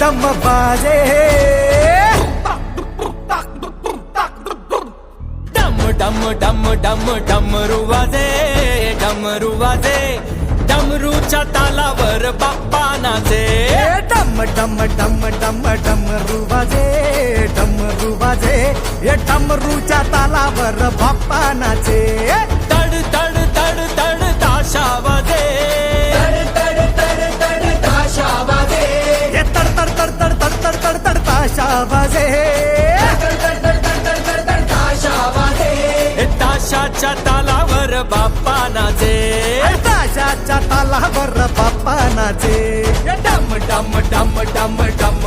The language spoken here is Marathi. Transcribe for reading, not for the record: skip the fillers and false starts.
डम बाजे डम डम डम डम डमरू वाजे डमरू वाजे डमरूच्या तालावर बाप्पा नाचे डम डम डम डम डमरू वाजे डमरू वाजे हे डमरूच्या तालावर बाप्पा नाचे तड तड तड तड ताशा वाजे हे तड तड तड तड तड तड तड तड ताशा वाजे हे ताशाच्या तालावर बाप्पा नाचे ताशाच्या तालावर बाप्पा नाचे डम डम डम डम डम